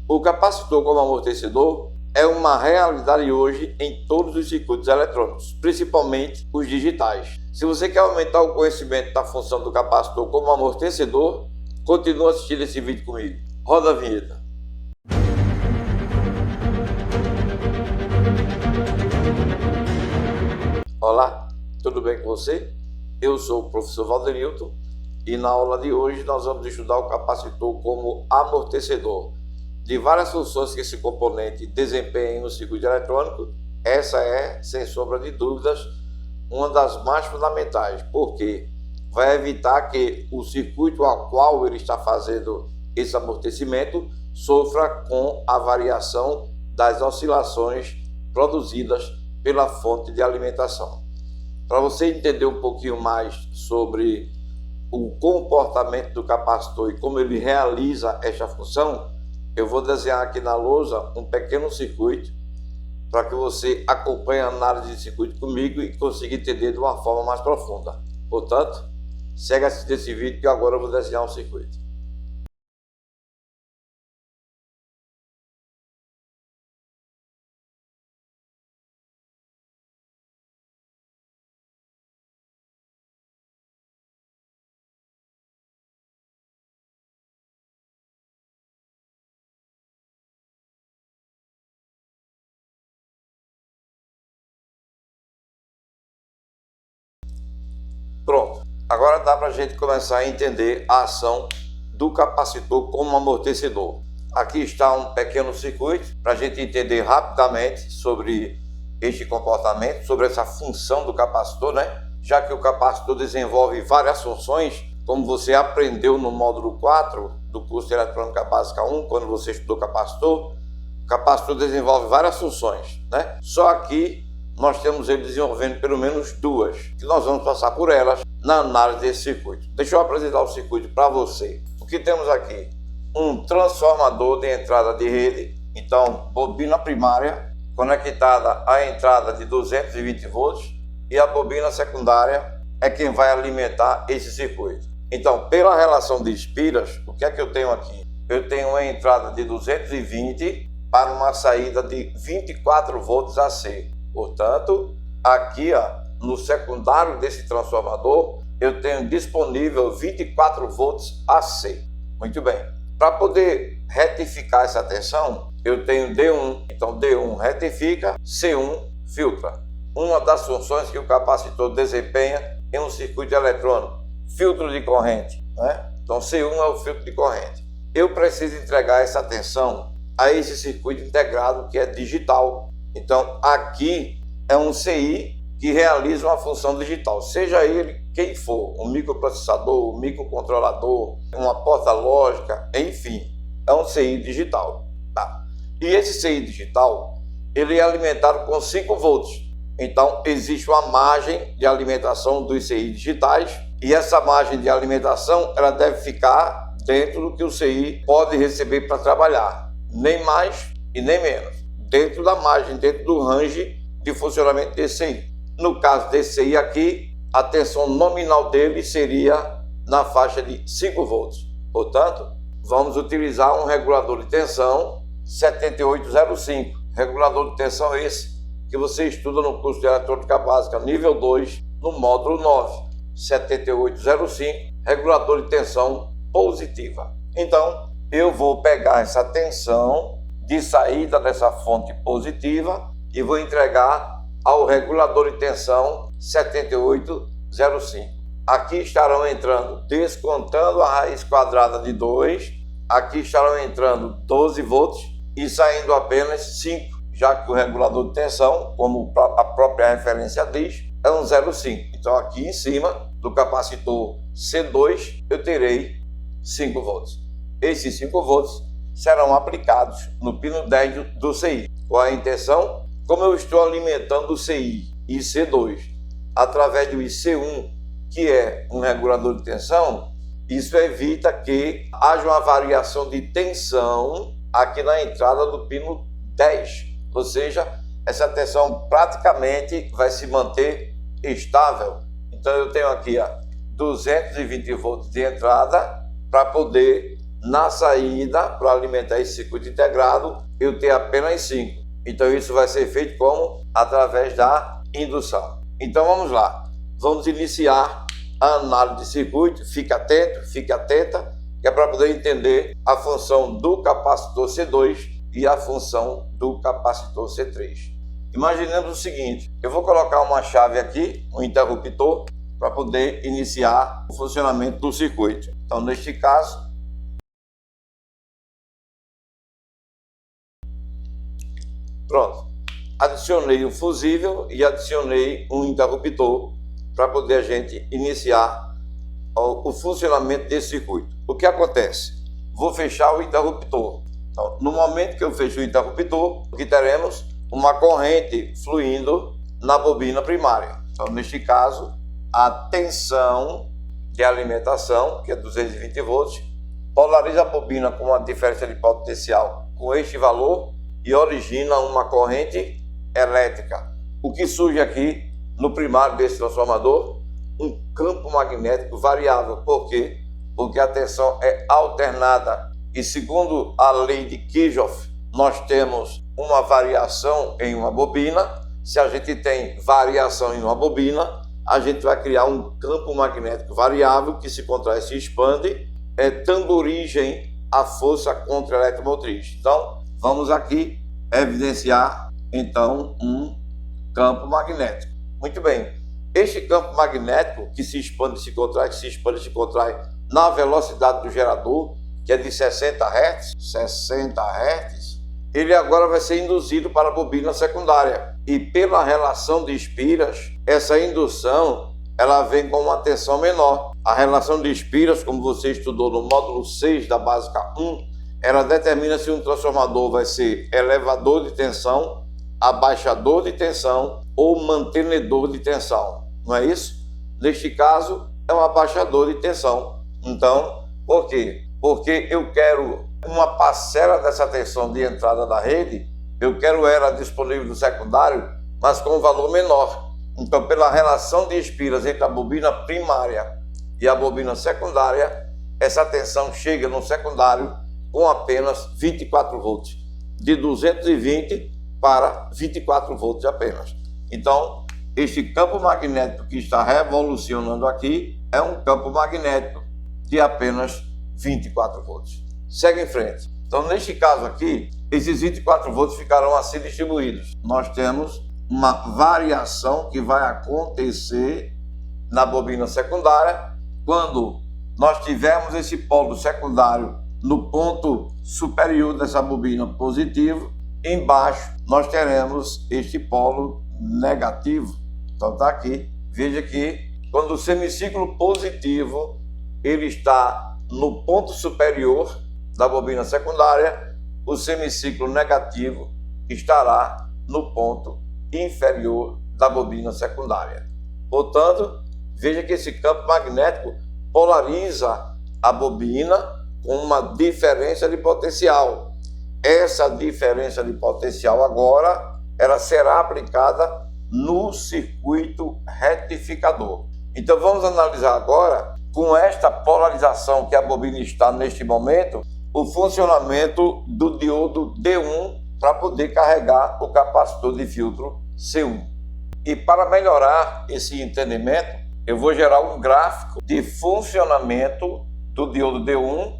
O capacitor como amortecedor é uma realidade hoje em todos os circuitos eletrônicos, principalmente os digitais. Se você quer aumentar o conhecimento da função do capacitor como amortecedor, continue assistindo esse vídeo comigo. Roda a vinheta. Olá, tudo bem com você? Eu sou o professor Valdenilton e na aula de hoje nós vamos estudar o capacitor como amortecedor. De várias funções que esse componente desempenha no circuito eletrônico, essa é, sem sombra de dúvidas, uma das mais fundamentais, porque vai evitar que o circuito ao qual ele está fazendo esse amortecimento sofra com a variação das oscilações produzidas pela fonte de alimentação. Para você entender um pouquinho mais sobre o comportamento do capacitor e como ele realiza esta função, eu vou desenhar aqui na lousa um pequeno circuito para que você acompanhe a análise de circuito comigo e consiga entender de uma forma mais profunda. Portanto, segue assistindo esse vídeo que agora eu vou desenhar um circuito. Pronto, agora dá para a gente começar a entender a ação do capacitor como amortecedor. Aqui está um pequeno circuito para a gente entender rapidamente sobre este comportamento, sobre essa função do capacitor, né? Já que o capacitor desenvolve várias funções, como você aprendeu no módulo 4 do curso de Eletrônica Básica 1, quando você estudou capacitor, o capacitor desenvolve várias funções, né? Só aqui nós temos ele desenvolvendo pelo menos duas, que nós vamos passar por elas na análise desse circuito. Deixa eu apresentar o circuito para você. O que temos aqui? Um transformador de entrada de rede, então bobina primária conectada à entrada de 220 volts e a bobina secundária é quem vai alimentar esse circuito. Então, pela relação de espiras, o que é que eu tenho aqui? Eu tenho uma entrada de 220 para uma saída de 24 volts AC. Portanto, aqui no secundário desse transformador, eu tenho disponível 24 volts AC. Muito bem. Para poder retificar essa tensão, eu tenho D1. Então, D1 retifica, C1 filtra. Uma das funções que o capacitor desempenha em um circuito eletrônico, filtro de corrente, né? Então, C1 é o filtro de corrente. Eu preciso entregar essa tensão a esse circuito integrado que é digital. Então, aqui é um CI que realiza uma função digital, seja ele quem for, um microprocessador, um microcontrolador, uma porta lógica, enfim, é um CI digital. Tá? E esse CI digital, ele é alimentado com 5 volts. Então, existe uma margem de alimentação dos CI digitais e essa margem de alimentação ela deve ficar dentro do que o CI pode receber para trabalhar, nem mais e nem menos. Dentro da margem, dentro do range de funcionamento desse CI. No caso desse CI aqui, a tensão nominal dele seria na faixa de 5 volts. Portanto, vamos utilizar um regulador de tensão 7805. Regulador de tensão esse que você estuda no curso de Eletrônica Básica nível 2, no módulo 9. 7805, regulador de tensão positiva. Então, eu vou pegar essa tensão de saída dessa fonte positiva e vou entregar ao regulador de tensão 7805. Aqui estarão entrando, descontando a raiz quadrada de 2, aqui estarão entrando 12 volts e saindo apenas 5, já que o regulador de tensão, como a própria referência diz, é um 0,5. Então aqui em cima do capacitor C2 eu terei 5 volts. Esses 5 volts serão aplicados no pino 10 do CI. Qual a intenção? Como eu estou alimentando o CI e C2 através do IC1, que é um regulador de tensão, isso evita que haja uma variação de tensão aqui na entrada do pino 10. Ou seja, essa tensão praticamente vai se manter estável. Então eu tenho aqui 220 volts de entrada para poder na saída, para alimentar esse circuito integrado, eu tenho apenas 5. Então isso vai ser feito como? Através da indução. Então vamos lá. Vamos iniciar a análise de circuito. Fique atento, fique atenta, que é para poder entender a função do capacitor C2 e a função do capacitor C3. Imaginemos o seguinte, eu vou colocar uma chave aqui, um interruptor, para poder iniciar o funcionamento do circuito. Então, neste caso, pronto, adicionei o fusível e adicionei um interruptor para poder a gente iniciar o funcionamento desse circuito. O que acontece? Vou fechar o interruptor. Então, no momento que eu fecho o interruptor, o que teremos? Uma corrente fluindo na bobina primária. Então, neste caso, a tensão de alimentação, que é 220 volts, polariza a bobina com uma diferença de potencial com este valor e origina uma corrente elétrica. O que surge aqui no primário desse transformador? Um campo magnético variável. Por quê? Porque a tensão é alternada. E segundo a lei de Kirchhoff, nós temos uma variação em uma bobina. Se a gente tem variação em uma bobina, a gente vai criar um campo magnético variável que se contrai e se expande, dando origem à força contra-eletromotriz. Então, vamos aqui evidenciar, então, um campo magnético. Muito bem. Este campo magnético que se expande e se contrai, que se expande e se contrai na velocidade do gerador, que é de 60 Hz, ele agora vai ser induzido para a bobina secundária. E pela relação de espiras, essa indução ela vem com uma tensão menor. A relação de espiras, como você estudou no módulo 6 da básica 1, ela determina se um transformador vai ser elevador de tensão, abaixador de tensão ou mantenedor de tensão. Não é isso? Neste caso, é um abaixador de tensão. Então, por quê? Porque eu quero uma parcela dessa tensão de entrada da rede, eu quero ela disponível no secundário, mas com um valor menor. Então, pela relação de espiras entre a bobina primária e a bobina secundária, essa tensão chega no secundário com apenas 24 volts, de 220 para 24 volts apenas. Então, este campo magnético que está revolucionando aqui é um campo magnético de apenas 24 volts. Segue em frente. Então, neste caso aqui, esses 24 volts ficarão assim distribuídos. Nós temos uma variação que vai acontecer na bobina secundária quando nós tivermos esse polo secundário no ponto superior dessa bobina positivo. Embaixo, nós teremos este polo negativo. Então, está aqui. Veja que quando o semiciclo positivo ele está no ponto superior da bobina secundária, o semiciclo negativo estará no ponto inferior da bobina secundária. Portanto, veja que esse campo magnético polariza a bobina com uma diferença de potencial. Essa diferença de potencial agora ela será aplicada no circuito retificador. Então vamos analisar agora, com esta polarização que a bobina está neste momento, o funcionamento do diodo D1 para poder carregar o capacitor de filtro C1. E para melhorar esse entendimento, eu vou gerar um gráfico de funcionamento do diodo D1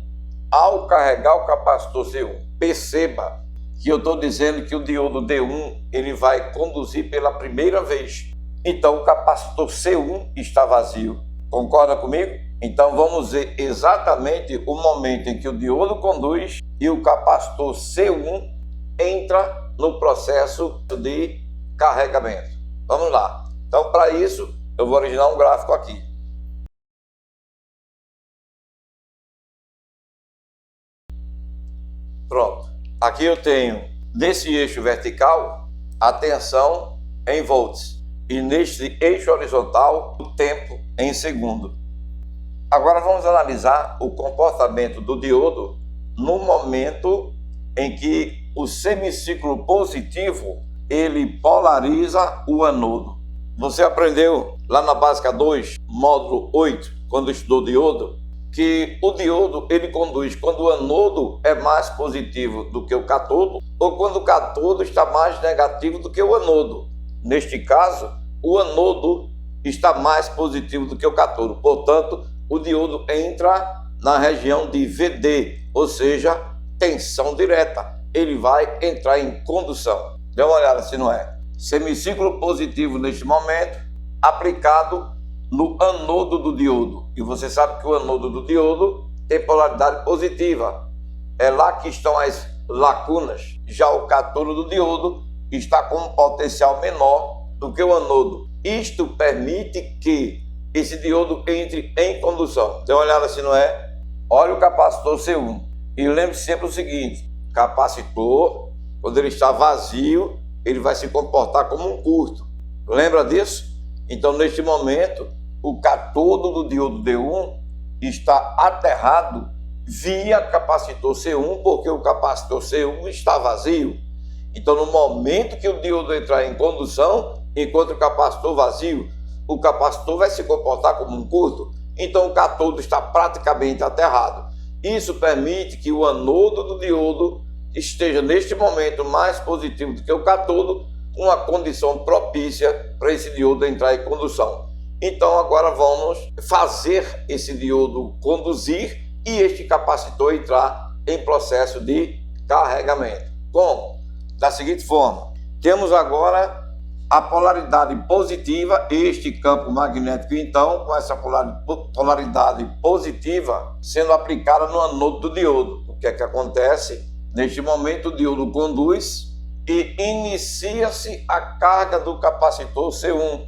ao carregar o capacitor C1. Perceba que eu estou dizendo que o diodo D1 ele vai conduzir pela primeira vez. Então o capacitor C1 está vazio. Concorda comigo? Então vamos ver exatamente o momento em que o diodo conduz e o capacitor C1 entra no processo de carregamento. Vamos lá. Então para isso eu vou originar um gráfico aqui. Pronto. Aqui eu tenho nesse eixo vertical a tensão em volts e neste eixo horizontal o tempo em segundo. Agora vamos analisar o comportamento do diodo no momento em que o semiciclo positivo ele polariza o anodo. Você aprendeu lá na básica 2, módulo 8, quando estudou diodo, que o diodo ele conduz quando o anodo é mais positivo do que o cátodo ou quando o cátodo está mais negativo do que o anodo. Neste caso, o anodo está mais positivo do que o cátodo. Portanto, o diodo entra na região de VD, ou seja, tensão direta. Ele vai entrar em condução. Dê uma olhada se não é. Semiciclo positivo neste momento, aplicado no anodo do diodo. E você sabe que o anodo do diodo tem polaridade positiva. É lá que estão as lacunas. Já o cátodo do diodo está com um potencial menor do que o anodo. Isto permite que esse diodo entre em condução. Dê uma olhada se não é. Olha o capacitor C1. E lembre sempre o seguinte: capacitor, quando ele está vazio, ele vai se comportar como um curto. Lembra disso? Então, neste momento, o cátodo do diodo D1 está aterrado via capacitor C1, porque o capacitor C1 está vazio. Então, no momento que o diodo entrar em condução, enquanto o capacitor vazio, o capacitor vai se comportar como um curto. Então, o cátodo está praticamente aterrado. Isso permite que o anodo do diodo esteja, neste momento, mais positivo do que o cátodo, uma condição propícia para esse diodo entrar em condução. Então, agora vamos fazer esse diodo conduzir e este capacitor entrar em processo de carregamento. Como? Da seguinte forma: temos agora a polaridade positiva, este campo magnético, então, com essa polaridade positiva sendo aplicada no anodo do diodo. O que é que acontece? Neste momento, o diodo conduz e inicia-se a carga do capacitor C1.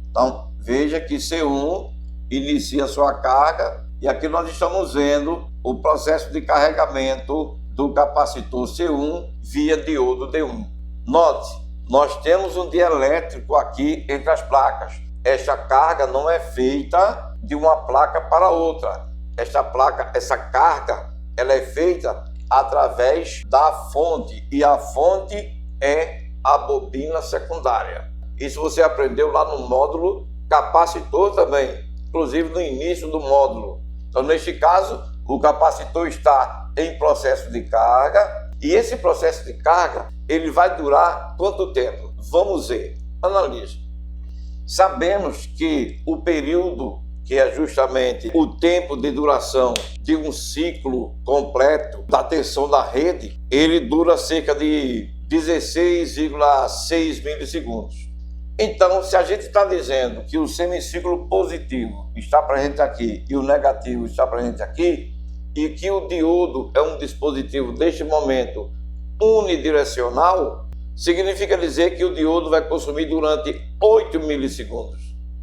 Então, veja que C1 inicia sua carga e aqui nós estamos vendo o processo de carregamento do capacitor C1 via diodo D1. Note, nós temos um dielétrico aqui entre as placas. Esta carga não é feita de uma placa para outra. Essa carga, ela é feita através da fonte, e a fonte é a bobina secundária. Isso você aprendeu lá no módulo capacitor também, inclusive no início do módulo. Então, neste caso, o capacitor está em processo de carga, e esse processo de carga, ele vai durar quanto tempo? Vamos ver. Analise. Sabemos que o período, que é justamente o tempo de duração de um ciclo completo da tensão da rede, ele dura cerca de 16,6 milissegundos. Então, se a gente está dizendo que o semiciclo positivo está presente aqui e o negativo está presente aqui, e que o diodo é um dispositivo, neste momento, unidirecional, significa dizer que o diodo vai consumir durante 8 milissegundos.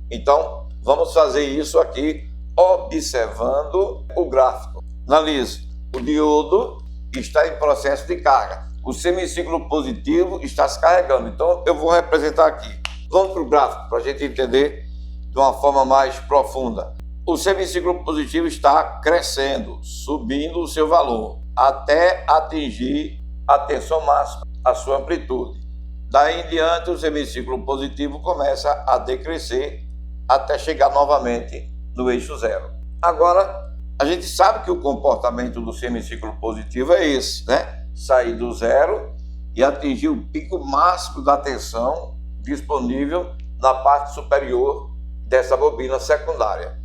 Então, vamos fazer isso aqui, observando o gráfico. Analise. O diodo está em processo de carga. O semiciclo positivo está se carregando. Então, eu vou representar aqui. Vamos para o gráfico, para a gente entender de uma forma mais profunda. O semiciclo positivo está crescendo, subindo o seu valor, até atingir a tensão máxima, a sua amplitude. Daí em diante, o semiciclo positivo começa a decrescer até chegar novamente no eixo zero. Agora, a gente sabe que o comportamento do semiciclo positivo é esse, né? Sair do zero e atingir o pico máximo da tensão disponível na parte superior dessa bobina secundária.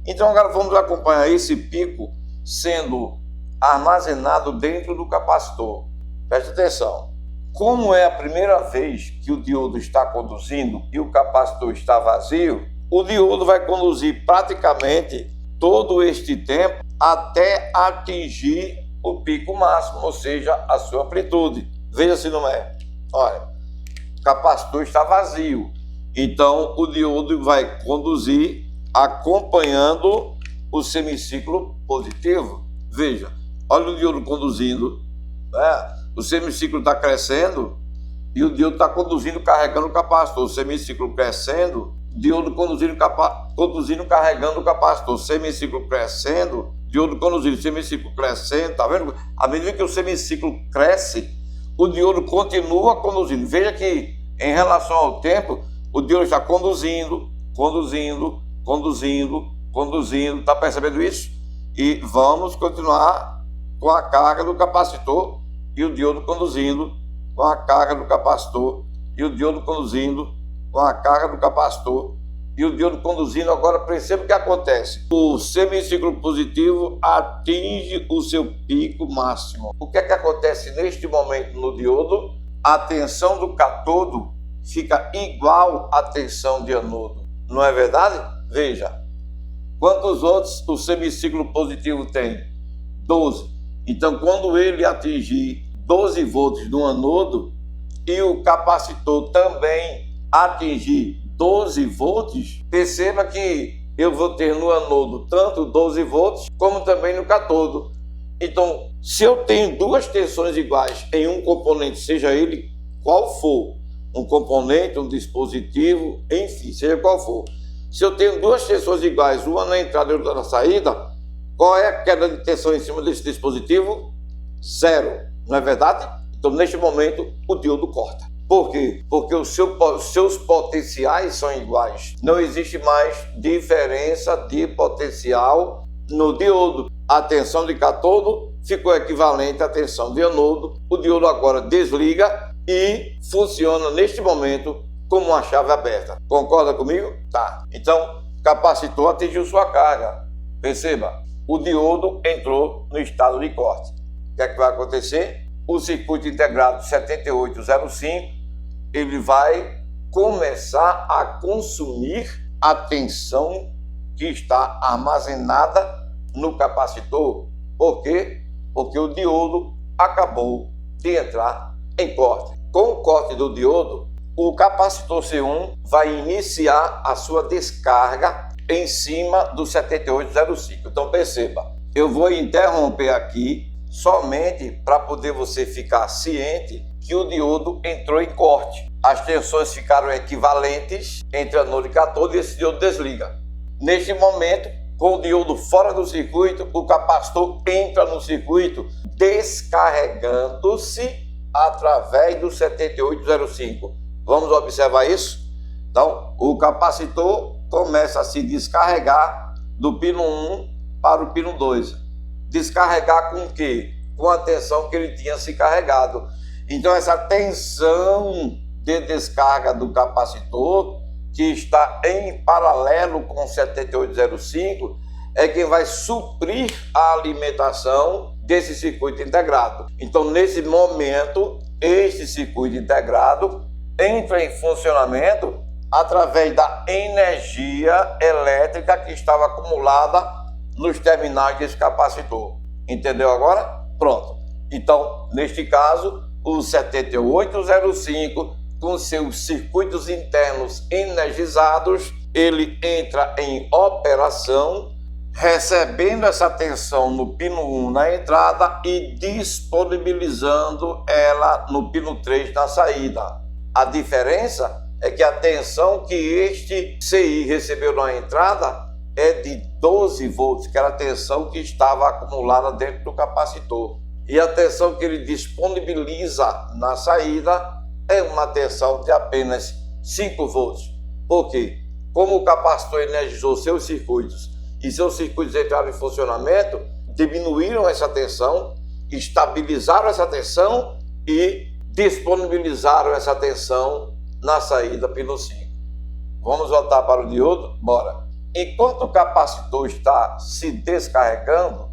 Então, agora vamos acompanhar esse pico sendo armazenado dentro do capacitor. Preste atenção. Como é a primeira vez que o diodo está conduzindo e o capacitor está vazio, o diodo vai conduzir praticamente todo este tempo até atingir o pico máximo, ou seja, a sua amplitude. Veja se não é. Olha, o capacitor está vazio. Então, o diodo vai conduzir acompanhando o semiciclo positivo. Veja, olha o diodo conduzindo, né? O semiciclo está crescendo e o diodo está conduzindo, carregando o capacitor. O semiciclo crescendo, o diodo conduzindo, carregando o capacitor. O semiciclo crescendo, diodo conduzindo, semiciclo crescendo. Tá vendo? À medida que o semiciclo cresce, o diodo continua conduzindo. Veja que, em relação ao tempo, o diodo está conduzindo. Tá percebendo isso? E vamos continuar com a carga do capacitor e o diodo conduzindo com a carga do capacitor e o diodo conduzindo com a carga do capacitor e o diodo conduzindo. Agora perceba o que acontece. O semiciclo positivo atinge o seu pico máximo. O que é que acontece neste momento no diodo? A tensão do cátodo fica igual à tensão de anodo. Não é verdade? Veja. Quantos volts o semiciclo positivo tem? 12. Então, quando ele atingir 12 volts no anodo e o capacitor também atingir 12 volts, perceba que eu vou ter no anodo tanto 12 volts como também no cátodo. Então, se eu tenho duas tensões iguais em um componente, seja ele qual for, um componente, um dispositivo, enfim, seja qual for, se eu tenho duas tensões iguais, uma na entrada e outra na saída, qual é a queda de tensão em cima desse dispositivo? Zero, não é verdade? Então, neste momento, o diodo corta. Por quê? Porque os seus potenciais são iguais. Não existe mais diferença de potencial no diodo. A tensão de cátodo ficou equivalente à tensão de anodo. O diodo agora desliga e funciona neste momento como uma chave aberta. Concorda comigo? Tá. Então, capacitor atingiu sua carga. Perceba, o diodo entrou no estado de corte. O que é que vai acontecer? O circuito integrado 7805, ele vai começar a consumir a tensão que está armazenada no capacitor. Por quê? Porque o diodo acabou de entrar em corte. Com o corte do diodo, o capacitor C1 vai iniciar a sua descarga em cima do 7805. Então perceba, eu vou interromper aqui somente para poder você ficar ciente que o diodo entrou em corte. As tensões ficaram equivalentes entre anodo e cátodo e esse diodo desliga. Neste momento, com o diodo fora do circuito, o capacitor entra no circuito descarregando-se através do 7805. Vamos observar isso? Então, o capacitor começa a se descarregar do pino 1 para o pino 2. Descarregar com o quê? Com a tensão que ele tinha se carregado. Então, essa tensão de descarga do capacitor, que está em paralelo com o 7805, é quem vai suprir a alimentação desse circuito integrado. Então, nesse momento, este circuito integrado entra em funcionamento através da energia elétrica que estava acumulada nos terminais desse capacitor. Entendeu agora? Pronto. Então, neste caso, o 7805, com seus circuitos internos energizados, ele entra em operação, recebendo essa tensão no pino 1 na entrada e disponibilizando ela no pino 3 na saída. A diferença é que a tensão que este CI recebeu na entrada é de 12 volts, que era a tensão que estava acumulada dentro do capacitor. E a tensão que ele disponibiliza na saída é uma tensão de apenas 5 volts. Por quê? Como o capacitor energizou seus circuitos e seus circuitos entraram em funcionamento, diminuíram essa tensão, estabilizaram essa tensão e disponibilizaram essa tensão na saída pino 5. Vamos voltar para o diodo? Bora. Enquanto o capacitor está se descarregando,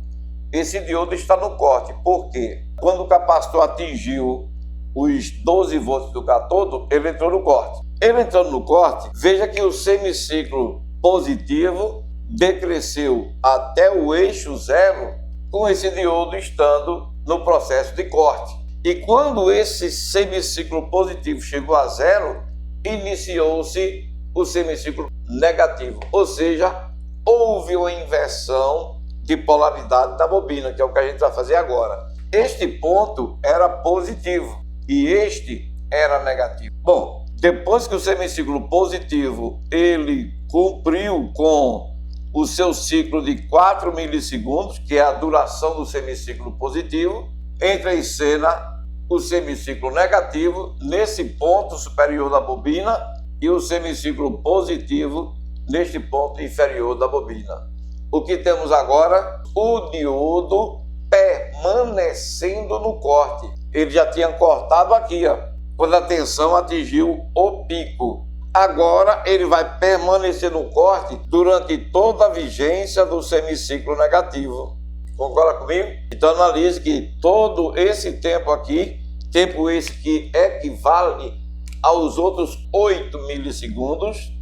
esse diodo está no corte. Por quê? Quando o capacitor atingiu os 12 volts do cátodo, ele entrou no corte. Ele entrando no corte, veja que o semiciclo positivo decresceu até o eixo zero, com esse diodo estando no processo de corte. E quando esse semiciclo positivo chegou a zero, iniciou-se o semiciclo negativo, ou seja, houve uma inversão de polaridade da bobina, que é o que a gente vai fazer agora. Este ponto era positivo e este era negativo. Bom, depois que o semiciclo positivo ele cumpriu com o seu ciclo de 4 milissegundos, que é a duração do semiciclo positivo, entra em cena o semiciclo negativo nesse ponto superior da bobina e o semiciclo positivo neste ponto inferior da bobina. O que temos agora? O diodo permanecendo no corte. Ele já tinha cortado aqui, ó, quando a tensão atingiu o pico. Agora ele vai permanecer no corte durante toda a vigência do semiciclo negativo. Concorda comigo? Então analise que todo esse tempo aqui, tempo esse que equivale aos outros 8 milissegundos,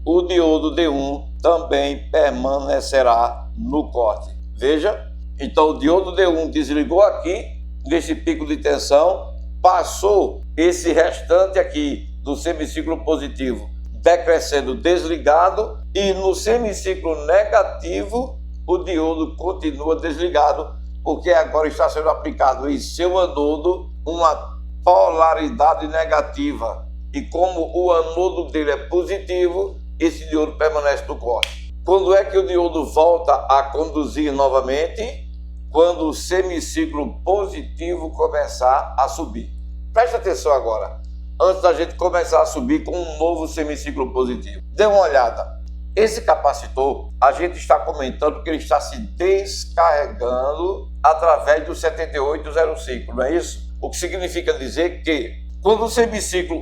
o diodo D1 também permanecerá no corte. Veja, então o diodo D1 desligou aqui, nesse pico de tensão, passou esse restante aqui do semiciclo positivo decrescendo desligado, e no semiciclo negativo o diodo continua desligado, porque agora está sendo aplicado em seu anodo uma polaridade negativa, e como o anodo dele é positivo, esse diodo permanece no corte. Quando é que o diodo volta a conduzir novamente? Quando o semiciclo positivo começar a subir. Preste atenção agora, antes da gente começar a subir com um novo semiciclo positivo. Dê uma olhada. Esse capacitor, a gente está comentando que ele está se descarregando através do 7805, não é isso? O que significa dizer que quando o semiciclo,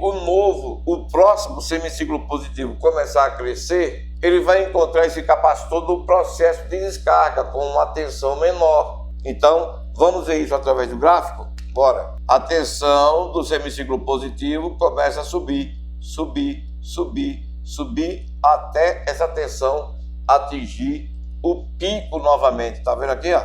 o próximo semiciclo positivo começar a crescer, ele vai encontrar esse capacitor no processo de descarga com uma tensão menor. Então, vamos ver isso através do gráfico? Bora! A tensão do semiciclo positivo começa a subir, subir, subir, subir, até essa tensão atingir o pico novamente. Tá vendo aqui, ó?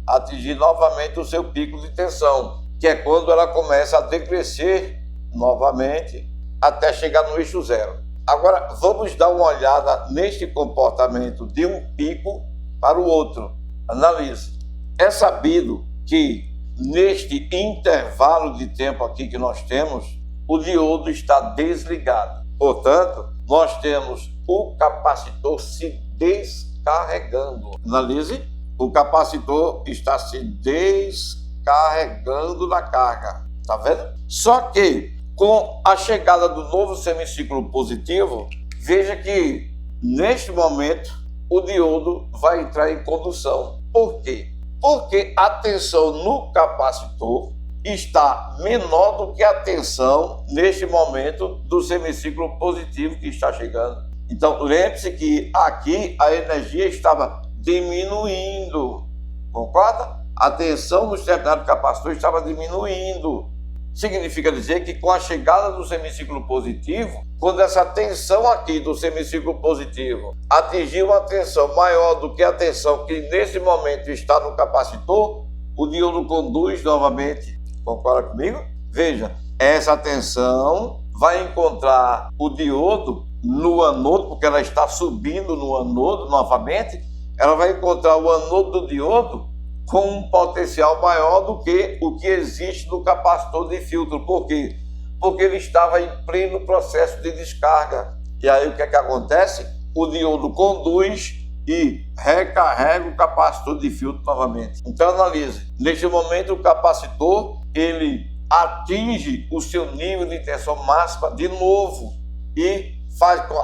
Atingir novamente o seu pico de tensão, que é quando ela começa a decrescer novamente até chegar no eixo zero. Agora, vamos dar uma olhada neste comportamento de um pico para o outro. Analise. É sabido que neste intervalo de tempo aqui que nós temos, o diodo está desligado. Portanto, nós temos o capacitor se descarregando. Analise. O capacitor está se descarregando da carga. Tá vendo? Só que com a chegada do novo semiciclo positivo, veja que neste momento o diodo vai entrar em condução. Por quê? Porque a tensão no capacitor está menor do que a tensão neste momento do semiciclo positivo que está chegando. Então lembre-se que aqui a energia estava diminuindo, concorda? A tensão nos terminais do capacitor estava diminuindo. Significa dizer que com a chegada do semiciclo positivo, quando essa tensão aqui do semiciclo positivo atingiu uma tensão maior do que a tensão que nesse momento está no capacitor, o diodo conduz novamente. Concorda comigo? Veja, essa tensão vai encontrar o diodo no anodo, porque ela está subindo no anodo novamente, ela vai encontrar o anodo do diodo com um potencial maior do que o que existe no capacitor de filtro. Por quê? Porque ele estava em pleno processo de descarga. E aí o que é que acontece? O diodo conduz e recarrega o capacitor de filtro novamente. Então analise. Neste momento o capacitor ele atinge o seu nível de tensão máxima de novo e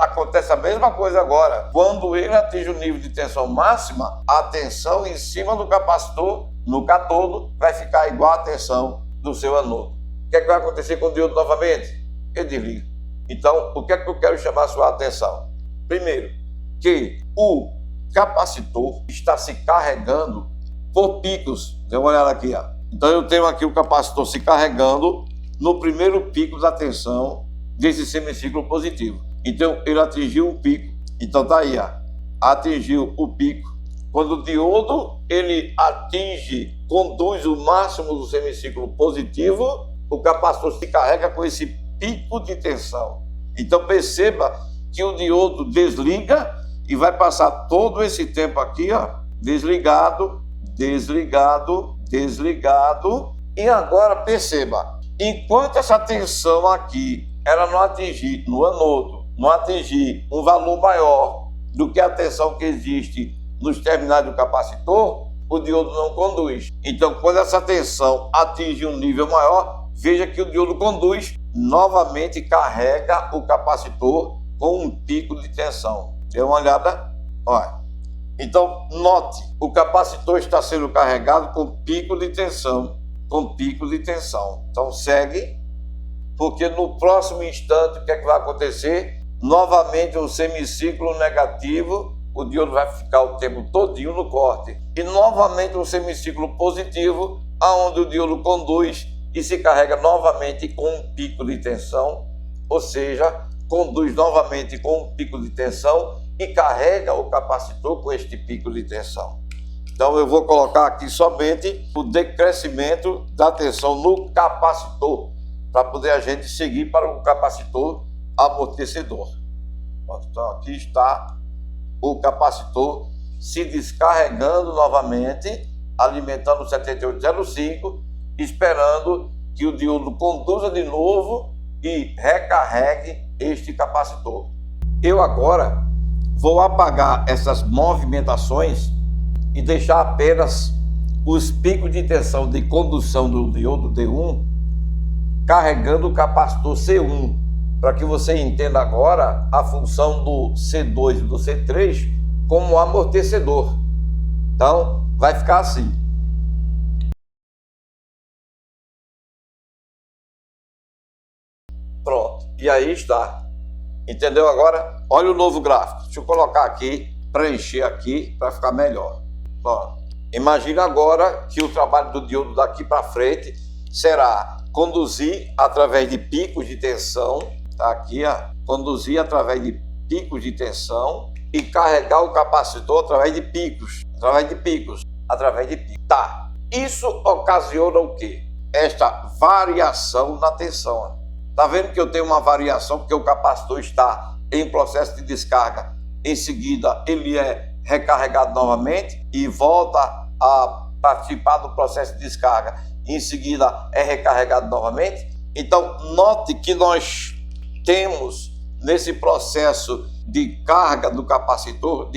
acontece a mesma coisa agora. Quando ele atinge o nível de tensão máxima, a tensão em cima do capacitor, no catodo, vai ficar igual à tensão do seu anodo. O que é que vai acontecer com o diodo novamente? Ele desliga. Então, o que é que eu quero chamar a sua atenção? Primeiro, que o capacitor está se carregando por picos. Dê uma olhada aqui, ó. Então, eu tenho aqui o capacitor se carregando no primeiro pico da tensão desse semiciclo positivo. Então, ele atingiu o pico. Então, tá aí, ó. Atingiu o pico. Quando o diodo, ele conduz o máximo do semiciclo positivo, o capacitor se carrega com esse pico de tensão. Então, perceba que o diodo desliga e vai passar todo esse tempo aqui, ó, desligado, desligado, desligado. E agora, perceba, enquanto essa tensão aqui, ela não atingir no anodo, não atingir um valor maior do que a tensão que existe nos terminais do capacitor, o diodo não conduz. Então, quando essa tensão atinge um nível maior, veja que o diodo conduz, novamente carrega o capacitor com um pico de tensão. Dê uma olhada. Olha. Então, note, o capacitor está sendo carregado com pico de tensão. Com pico de tensão. Então, segue, porque no próximo instante, o que é que vai acontecer? Novamente um semiciclo negativo, o diodo vai ficar o tempo todinho no corte. E novamente um semiciclo positivo, aonde o diodo conduz e se carrega novamente com um pico de tensão, ou seja, conduz novamente com um pico de tensão e carrega o capacitor com este pico de tensão. Então eu vou colocar aqui somente o decrescimento da tensão no capacitor, para poder a gente seguir para o capacitor amortecedor. Então aqui está o capacitor se descarregando novamente, alimentando o 7805, esperando que o diodo conduza de novo e recarregue este capacitor. Eu agora vou apagar essas movimentações e deixar apenas os picos de tensão de condução do diodo D1 carregando o capacitor C1, para que você entenda agora a função do C2 e do C3 como amortecedor. Então, vai ficar assim. Pronto, e aí está. Entendeu agora? Olha o novo gráfico. Deixa eu colocar aqui, preencher aqui para ficar melhor. Pronto. Imagina agora que o trabalho do diodo daqui para frente será conduzir através de picos de tensão, tá aqui, ó, conduzir através de picos de tensão e carregar o capacitor através de picos. Tá. Isso ocasiona o quê? Esta variação na tensão. Tá vendo que eu tenho uma variação porque o capacitor está em processo de descarga. Em seguida, ele é recarregado novamente e volta a participar do processo de descarga. Em seguida, é recarregado novamente. Então, note que nós temos nesse processo de carga do capacitor,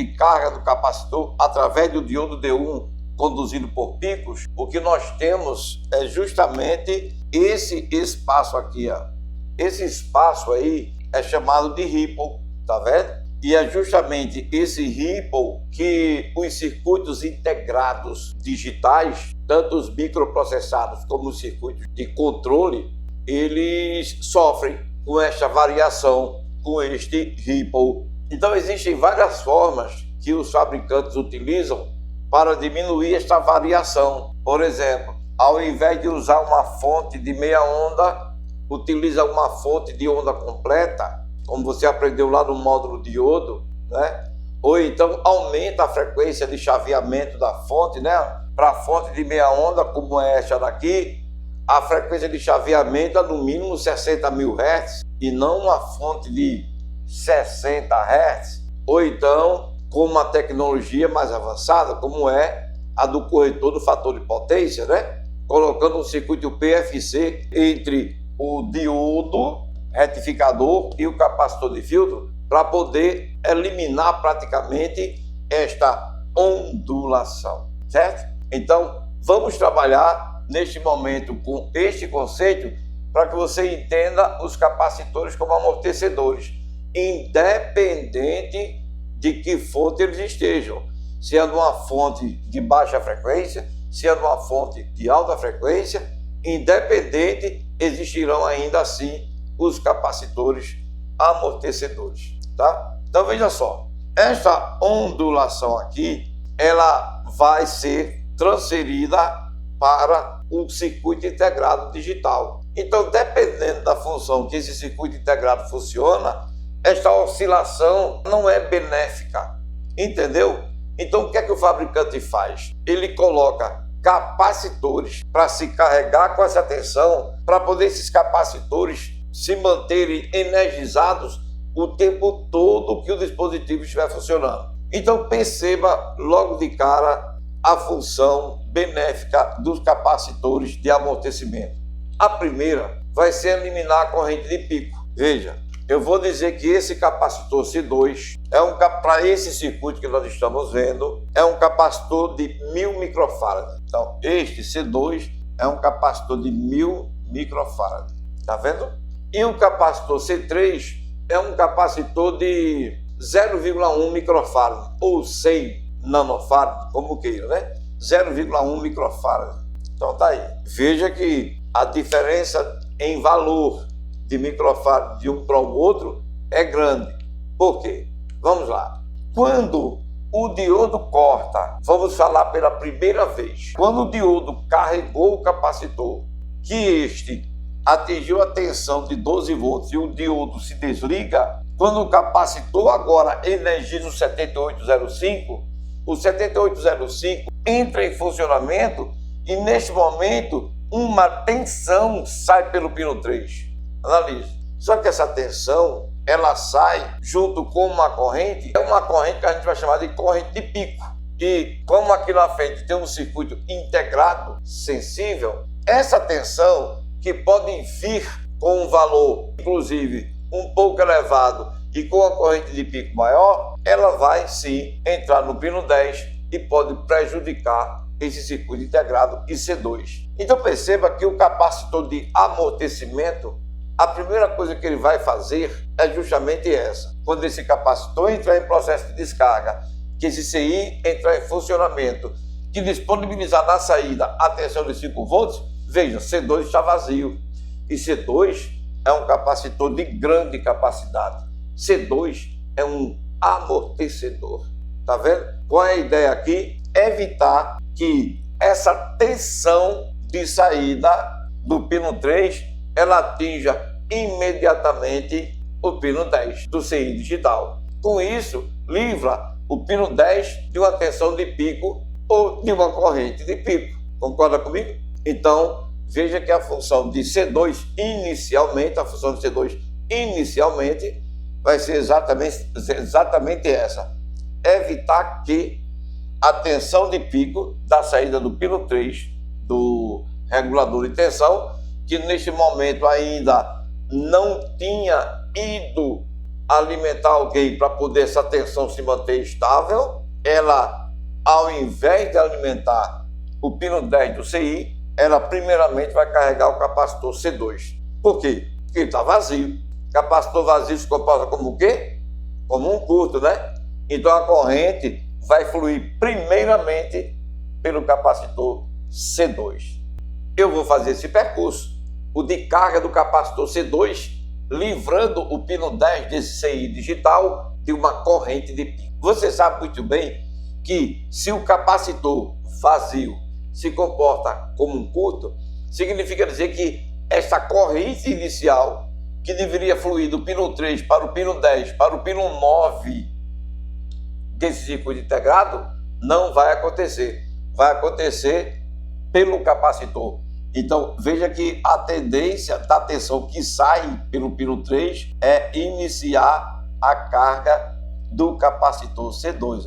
através do diodo D1 conduzido por picos, o que nós temos é justamente esse espaço aqui, ó. Esse espaço aí é chamado de ripple, tá vendo? E é justamente esse ripple que os circuitos integrados digitais, tanto os microprocessados como os circuitos de controle, eles sofrem com esta variação, com este ripple. Então existem várias formas que os fabricantes utilizam para diminuir esta variação. Por exemplo, ao invés de usar uma fonte de meia onda, utiliza uma fonte de onda completa, como você aprendeu lá no módulo diodo, né? Ou então aumenta a frequência de chaveamento da fonte, né? Para a fonte de meia onda, como é esta daqui, a frequência de chaveamento é no mínimo 60.000 Hz e não uma fonte de 60 Hz. Ou então, com uma tecnologia mais avançada, como é a do corretor do fator de potência, né? Colocando um circuito PFC entre o diodo retificador e o capacitor de filtro para poder eliminar praticamente esta ondulação, certo? Então, vamos trabalhar neste momento com este conceito para que você entenda os capacitores como amortecedores, independente de que fonte eles estejam, se é numa fonte de baixa frequência, se é numa fonte de alta frequência, independente, existirão ainda assim os capacitores amortecedores, tá? Então veja só, esta ondulação aqui, ela vai ser transferida para um circuito integrado digital. Então, dependendo da função que esse circuito integrado funciona, esta oscilação não é benéfica, entendeu? Então, o que é que o fabricante faz? Ele coloca capacitores para se carregar com essa tensão, para poder esses capacitores se manterem energizados o tempo todo que o dispositivo estiver funcionando. Então perceba logo de cara a função benéfica dos capacitores de amortecimento. A primeira vai ser eliminar a corrente de pico. Veja, eu vou dizer que esse capacitor C2 para esse circuito que nós estamos vendo, é um capacitor de 1000 microfarad. Então, este C2 é um capacitor de 1000 microfarad. Tá vendo? E o capacitor C3 é um capacitor de 0,1 microfarad ou 100 nanofarad, como queira, né? 0,1 microfarad. Então tá aí. Veja que a diferença em valor de microfarad de um para o outro é grande. Por quê? Vamos lá. Quando o diodo corta, vamos falar pela primeira vez, quando o diodo carregou o capacitor, que este atingiu a tensão de 12 volts e o diodo se desliga, quando o capacitor agora energiza o 7805, o 7805 entra em funcionamento e neste momento uma tensão sai pelo pino 3. Analise. Só que essa tensão, ela sai junto com uma corrente, é uma corrente que a gente vai chamar de corrente de pico. E como aqui na frente tem um circuito integrado, sensível, essa tensão que pode vir com um valor, inclusive, um pouco elevado e com a corrente de pico maior, ela vai sim entrar no pino 10 e pode prejudicar esse circuito integrado IC2. Então perceba que o capacitor de amortecimento, a primeira coisa que ele vai fazer é justamente essa. Quando esse capacitor entrar em processo de descarga, que esse CI entrar em funcionamento, que disponibilizar na saída a tensão de 5 volts, veja, C2 está vazio. E C2 é um capacitor de grande capacidade. C2 é um amortecedor. Tá vendo? Qual é a ideia aqui? Evitar que essa tensão de saída do pino 3 ela atinja imediatamente o pino 10 do CI digital. Com isso, livra o pino 10 de uma tensão de pico ou de uma corrente de pico. Concorda comigo? Então, veja que a função de C2 inicialmente, vai ser exatamente essa. Evitar que a tensão de pico da saída do pino 3 do regulador de tensão, que neste momento ainda não tinha ido alimentar alguém para poder essa tensão se manter estável, ela, ao invés de alimentar o pino 10 do CI, ela primeiramente vai carregar o capacitor C2. Por quê? Porque ele está vazio. Capacitor vazio se comporta como o quê? Como um curto, né? Então a corrente vai fluir primeiramente pelo capacitor C2. Eu vou fazer esse percurso, o de carga do capacitor C2, livrando o pino 10 desse CI digital de uma corrente de pico. Você sabe muito bem que se o capacitor vazio se comporta como um curto, significa dizer que essa corrente inicial, que deveria fluir do pino 3 para o pino 10, para o pino 9 desse circuito integrado, não vai acontecer. Vai acontecer pelo capacitor. Então, veja que a tendência da tensão que sai pelo pino 3 é iniciar a carga do capacitor C2.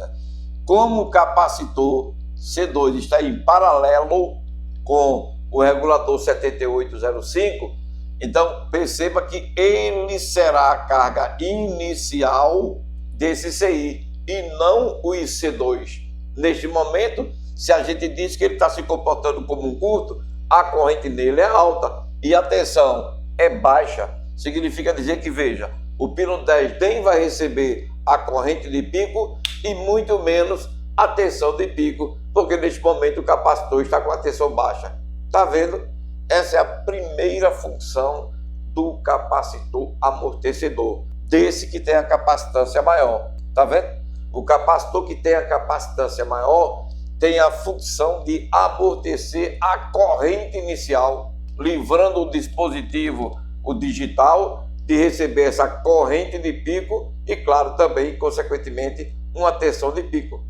Como o capacitor C2 está em paralelo com o regulador 7805, então perceba que ele será a carga inicial desse CI e não o IC2. Neste momento, se a gente diz que ele está se comportando como um curto, a corrente nele é alta e a tensão é baixa, significa dizer que, veja, o pino 10 nem vai receber a corrente de pico e muito menos a tensão de pico, porque neste momento o capacitor está com a tensão baixa. Está vendo? Essa é a primeira função do capacitor amortecedor, desse que tem a capacitância maior. Está vendo? O capacitor que tem a capacitância maior tem a função de amortecer a corrente inicial, livrando o dispositivo, o digital, de receber essa corrente de pico e, claro, também, consequentemente, uma tensão de pico.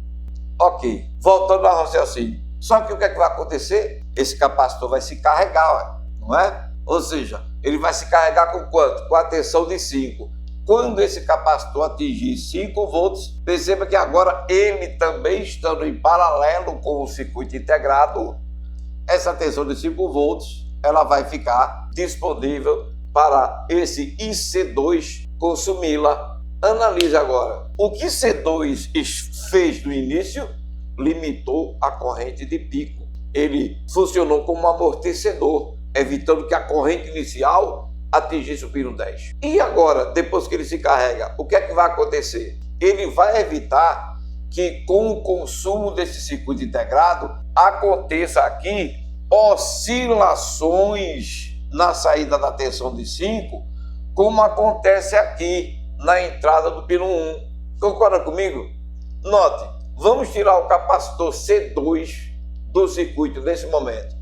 Ok, voltando ao raciocínio. Só que o que é que vai acontecer? Esse capacitor vai se carregar, não é? Ou seja, ele vai se carregar com quanto? Com a tensão de 5. Quando esse capacitor atingir 5 volts, perceba que agora ele também estando em paralelo com o circuito integrado, essa tensão de 5 volts, ela vai ficar disponível para esse IC2 consumi-la. Analise agora. O que C2 fez no início? Limitou a corrente de pico. Ele funcionou como um amortecedor, evitando que a corrente inicial atingisse o pino 10. E agora, depois que ele se carrega, o que é que vai acontecer? Ele vai evitar que com o consumo desse circuito integrado aconteça aqui oscilações na saída da tensão de 5, como acontece aqui na entrada do pino 1. Concorda comigo? Note, vamos tirar o capacitor C2 do circuito nesse momento.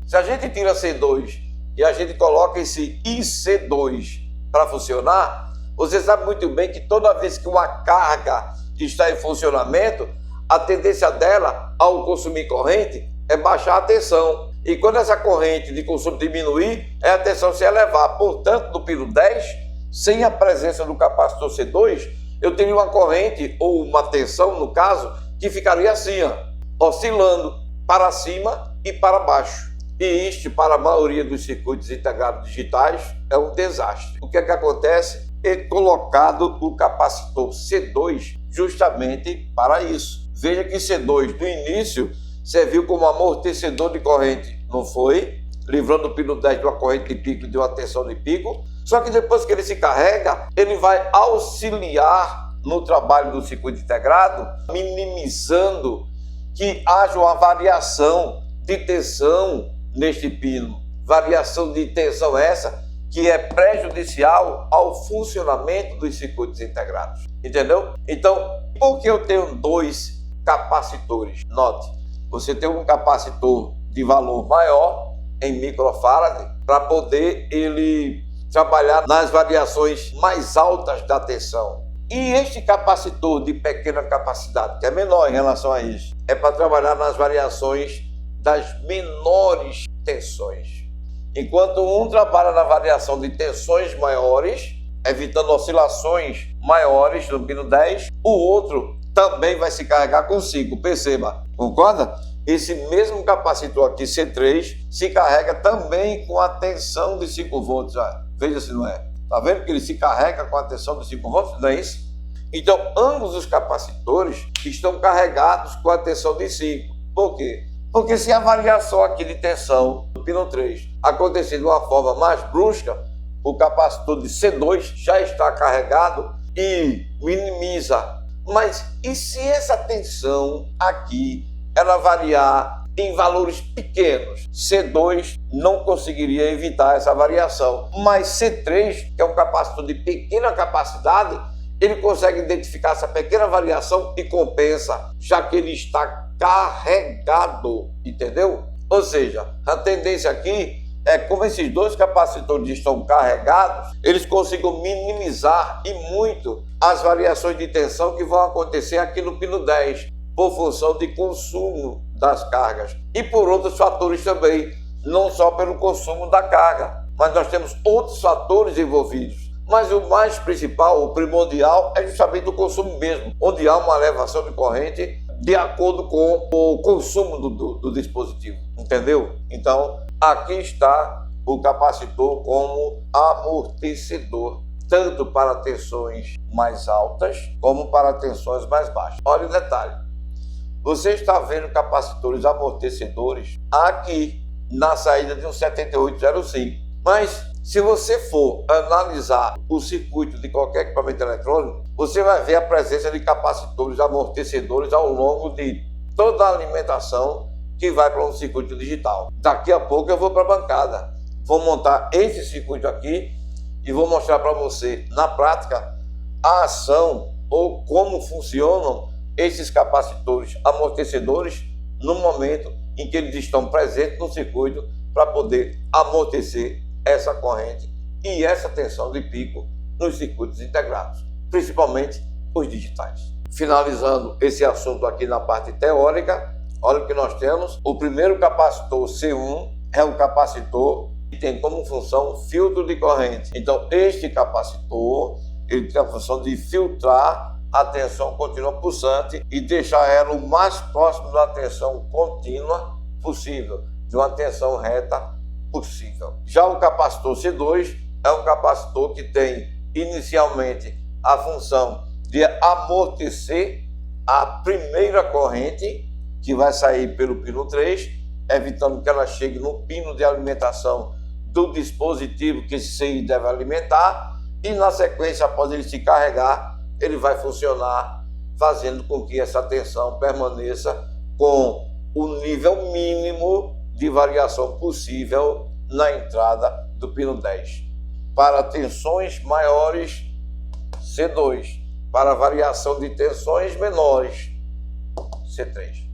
Se a gente tira C2 e a gente coloca esse IC2 para funcionar, você sabe muito bem que toda vez que uma carga está em funcionamento, a tendência dela ao consumir corrente é baixar a tensão. E quando essa corrente de consumo diminuir, a tensão se elevar. Portanto, no pino 10, sem a presença do capacitor C2, eu teria uma corrente, ou uma tensão, no caso, que ficaria assim, oscilando para cima e para baixo. E isto, para a maioria dos circuitos integrados digitais, é um desastre. O que é que acontece? É colocado o capacitor C2 justamente para isso. Veja que C2, no início, serviu como amortecedor de corrente, não foi? Livrando o pino 10 de uma corrente de pico e de uma tensão de pico. Só que depois que ele se carrega, ele vai auxiliar no trabalho do circuito integrado, minimizando que haja uma variação de tensão neste pino. Variação de tensão essa que é prejudicial ao funcionamento dos circuitos integrados. Entendeu? Então, por que eu tenho dois capacitores? Note, você tem um capacitor de valor maior, em microfarad, para poder ele trabalhar nas variações mais altas da tensão. E este capacitor de pequena capacidade, que é menor em relação a isso, é para trabalhar nas variações das menores tensões. Enquanto um trabalha na variação de tensões maiores, evitando oscilações maiores no pino 10, o outro também vai se carregar com 5, perceba, concorda? Esse mesmo capacitor aqui, C3, se carrega também com a tensão de 5 volts, veja se não é. Tá vendo que ele se carrega com a tensão de 5 volts, não é isso? Então, ambos os capacitores estão carregados com a tensão de 5. Por quê? Porque se a variação aqui de tensão do pino 3 acontecer de uma forma mais brusca, o capacitor de C2 já está carregado e minimiza. Mas e se essa tensão aqui ela variar em valores pequenos? C2 não conseguiria evitar essa variação, mas C3, que é um capacitor de pequena capacidade, ele consegue identificar essa pequena variação e compensa, já que ele está carregado, entendeu? Ou seja, a tendência aqui é como esses dois capacitores estão carregados, eles consigam minimizar e muito as variações de tensão que vão acontecer aqui no pino 10, por função de consumo das cargas e por outros fatores também, não só pelo consumo da carga, mas nós temos outros fatores envolvidos. Mas o mais principal, o primordial, é justamente o consumo mesmo, onde há uma elevação de corrente de acordo com o consumo do dispositivo, entendeu? Então, aqui está o capacitor como amortecedor, tanto para tensões mais altas como para tensões mais baixas. Olha o detalhe, você está vendo capacitores amortecedores aqui na saída de um 7805, mas se você for analisar o circuito de qualquer equipamento eletrônico, você vai ver a presença de capacitores amortecedores ao longo de toda a alimentação que vai para um circuito digital. Daqui a pouco eu vou para a bancada, vou montar esse circuito aqui e vou mostrar para você, na prática, a ação ou como funcionam esses capacitores amortecedores no momento em que eles estão presentes no circuito para poder amortecer essa corrente e essa tensão de pico nos circuitos integrados, principalmente os digitais. Finalizando esse assunto aqui na parte teórica, olha o que nós temos. O primeiro capacitor C1 é um capacitor que tem como função filtro de corrente. Então, este capacitor ele tem a função de filtrar a tensão contínua pulsante e deixar ela o mais próximo da tensão contínua possível, de uma tensão reta possível. Já o capacitor C2 é um capacitor que tem inicialmente a função de amortecer a primeira corrente que vai sair pelo pino 3, evitando que ela chegue no pino de alimentação do dispositivo que esse CI deve alimentar, e na sequência, após ele se carregar, ele vai funcionar fazendo com que essa tensão permaneça com o nível mínimo de variação possível na entrada do pino 10. Para tensões maiores, C2. Para variação de tensões menores, C3.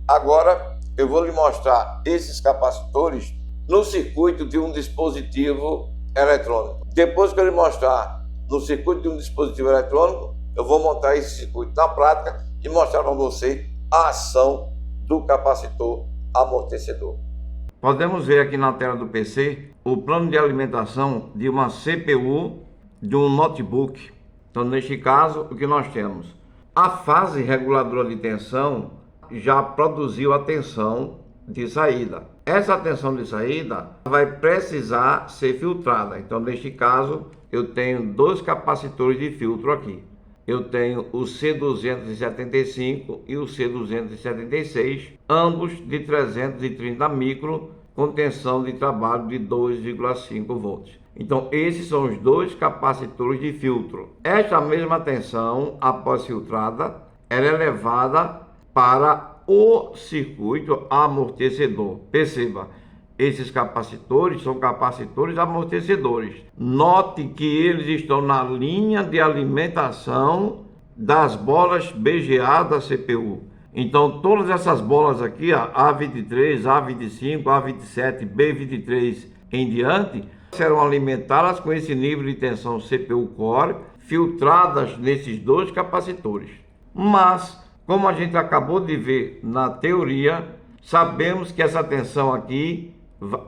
Agora eu vou lhe mostrar esses capacitores no circuito de um dispositivo eletrônico. Depois que eu lhe mostrar no circuito de um dispositivo eletrônico, eu vou montar esse circuito na prática e mostrar para você a ação do capacitor amortecedor. Podemos ver aqui na tela do PC o plano de alimentação de uma CPU de um notebook. Então, neste caso, o que nós temos? A fase reguladora de tensão já produziu a tensão de saída. Essa tensão de saída vai precisar ser filtrada. Então, neste caso, eu tenho dois capacitores de filtro aqui. Eu tenho o C275 e o C276, ambos de 330 micro, com tensão de trabalho de 2,5 volts. Então, esses são os dois capacitores de filtro. Esta mesma tensão, após filtrada, ela é levada para o circuito amortecedor. Perceba, esses capacitores são capacitores amortecedores. Note que eles estão na linha de alimentação das bolas BGA da CPU. Então, todas essas bolas aqui, A23, A25, A27, B23 em diante, serão alimentadas com esse nível de tensão CPU Core, filtradas nesses dois capacitores. Mas, como a gente acabou de ver na teoria, sabemos que essa tensão aqui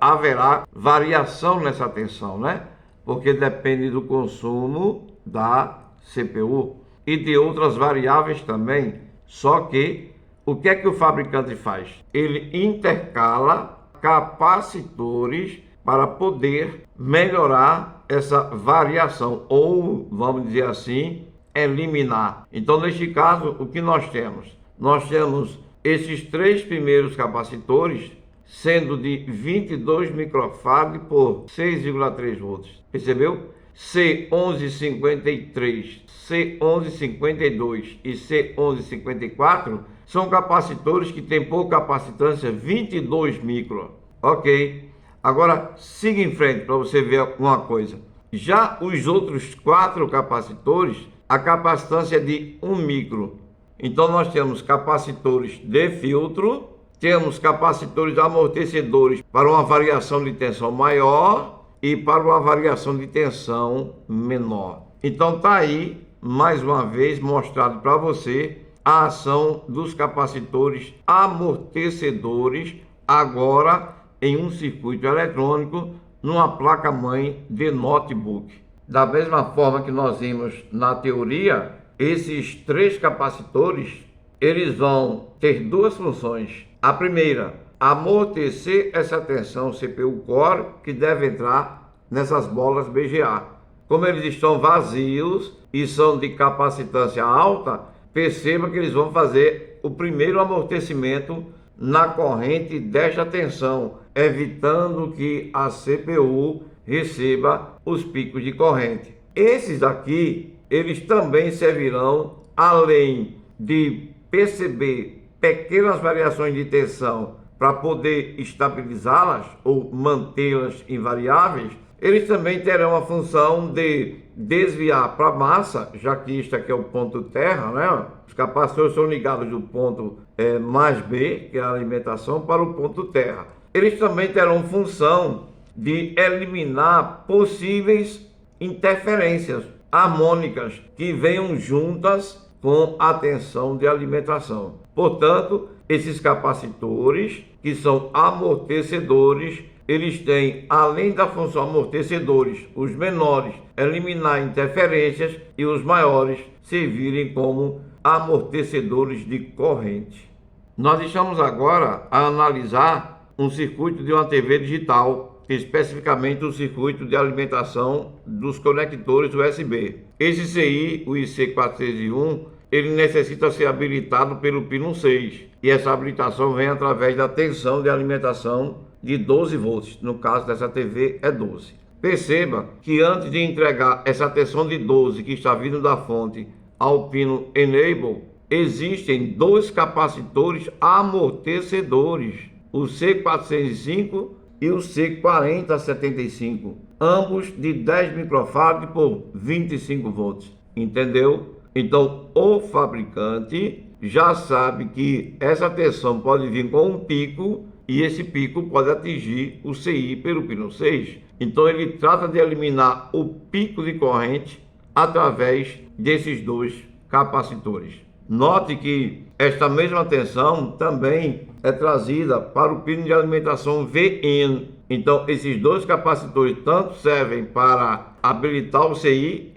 haverá variação nessa tensão, né? Porque depende do consumo da CPU e de outras variáveis também. Só que o que é que o fabricante faz? Ele intercala capacitores para poder melhorar essa variação, ou vamos dizer assim, eliminar. Então, neste caso, o que nós temos? Nós temos esses três primeiros capacitores sendo de 22 microfarad por 6,3 volts. Percebeu? C1153, C1152 e C1154 são capacitores que têm por capacitância 22 micro. Ok. Agora, siga em frente para você ver uma coisa. Já os outros quatro capacitores, a capacitância é de 1 micro. Então, nós temos capacitores de filtro, temos capacitores amortecedores para uma variação de tensão maior e para uma variação de tensão menor. Então, está aí, mais uma vez, mostrado para você a ação dos capacitores amortecedores, agora em um circuito eletrônico, numa placa-mãe de notebook. Da mesma forma que nós vimos na teoria, esses três capacitores, eles vão ter duas funções. A primeira, amortecer essa tensão CPU Core que deve entrar nessas bolas BGA. Como eles estão vazios e são de capacitância alta, perceba que eles vão fazer o primeiro amortecimento na corrente desta tensão, evitando que a CPU receba os picos de corrente. Esses aqui, eles também servirão, além de perceber pequenas variações de tensão para poder estabilizá-las ou mantê-las invariáveis, eles também terão a função de desviar para a massa, já que isto aqui é o ponto terra, né? Os capacitores são ligados do ponto mais B, que é a alimentação, para o ponto terra. Eles também terão função de eliminar possíveis interferências harmônicas que venham juntas com a tensão de alimentação. Portanto, esses capacitores, que são amortecedores, eles têm, além da função amortecedores, os menores eliminar interferências e os maiores servirem como amortecedores de corrente. Nós estamos agora a analisar um circuito de uma TV digital, especificamente o circuito de alimentação dos conectores USB. Esse CI, o IC401, ele necessita ser habilitado pelo pino 6, e essa habilitação vem através da tensão de alimentação de 12 volts, no caso dessa TV é 12. Perceba que antes de entregar essa tensão de 12 que está vindo da fonte ao pino Enable, existem dois capacitores amortecedores, o C405 e o C4075, ambos de 10 microfarad por 25 volts, entendeu? Então o fabricante já sabe que essa tensão pode vir com um pico e esse pico pode atingir o CI pelo pino 6. Então ele trata de eliminar o pico de corrente através desses dois capacitores. Note que esta mesma tensão também é trazida para o pino de alimentação VN. Então esses dois capacitores tanto servem para habilitar o CI,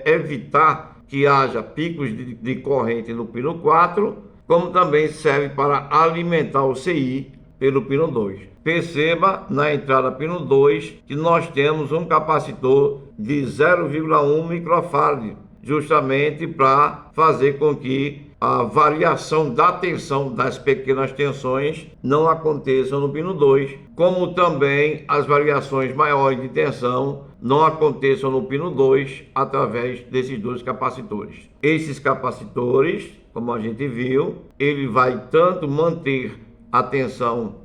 evitar que haja picos de corrente no pino 4, como também serve para alimentar o CI pelo pino 2. Perceba na entrada pino 2 que nós temos um capacitor de 0,1 microfarad, justamente para fazer com que a variação da tensão das pequenas tensões não aconteça no pino 2, como também as variações maiores de tensão não aconteçam no pino 2 através desses dois capacitores. Esses capacitores, como a gente viu, ele vai tanto manter a tensão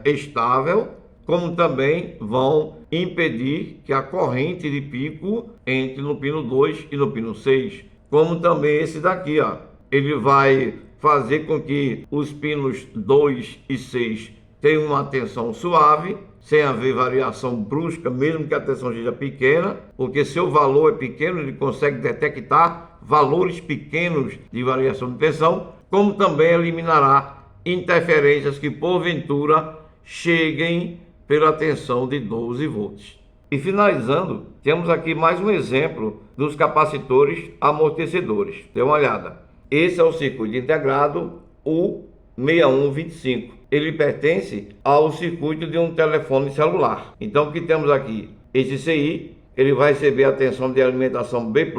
estável, como também vão impedir que a corrente de pico entre no pino 2 e no pino 6. Como também esse daqui, ó, ele vai fazer com que os pinos 2 e 6 tenham uma tensão suave, sem haver variação brusca, mesmo que a tensão seja pequena, porque se o valor é pequeno, ele consegue detectar valores pequenos de variação de tensão, como também eliminará interferências que porventura cheguem pela tensão de 12 volts. E finalizando, temos aqui mais um exemplo dos capacitores amortecedores. Dê uma olhada. Esse é o circuito integrado U6125. Ele pertence ao circuito de um telefone celular. Então o que temos aqui? Esse CI, ele vai receber a tensão de alimentação B+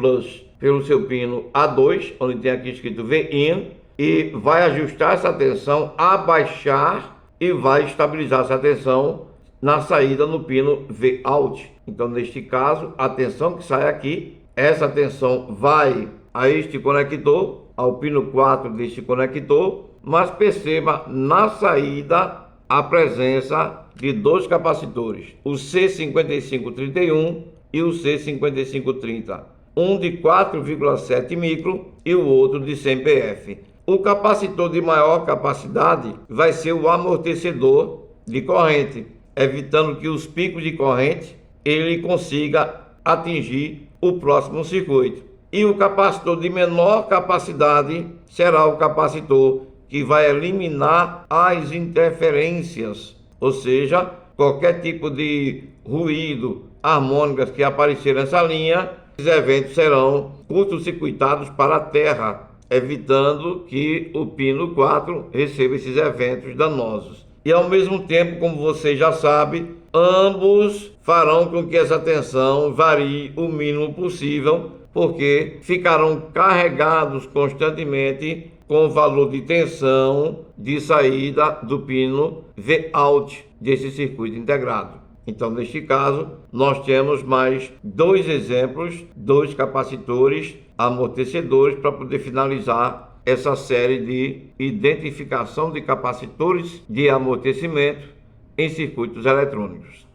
pelo seu pino A2, onde tem aqui escrito VIN, e vai ajustar essa tensão, abaixar e vai estabilizar essa tensão na saída no pino Vout. Então neste caso, a tensão que sai aqui, essa tensão vai a este conector, ao pino 4 deste conector, mas perceba na saída a presença de dois capacitores, o C5531 e o C5530, um de 4,7 micro e o outro de 100 pf. O capacitor de maior capacidade vai ser o amortecedor de corrente, evitando que os picos de corrente ele consiga atingir o próximo circuito. E o capacitor de menor capacidade será o capacitor que vai eliminar as interferências, ou seja, qualquer tipo de ruído, harmônicas que aparecer nessa linha, esses eventos serão curto-circuitados para a terra, evitando que o pino 4 receba esses eventos danosos. E ao mesmo tempo, como você já sabe, ambos farão com que essa tensão varie o mínimo possível, porque ficarão carregados constantemente com o valor de tensão de saída do pino Vout desse circuito integrado. Então, neste caso, nós temos mais dois exemplos, dois capacitores amortecedores para poder finalizar essa série de identificação de capacitores de amortecimento em circuitos eletrônicos.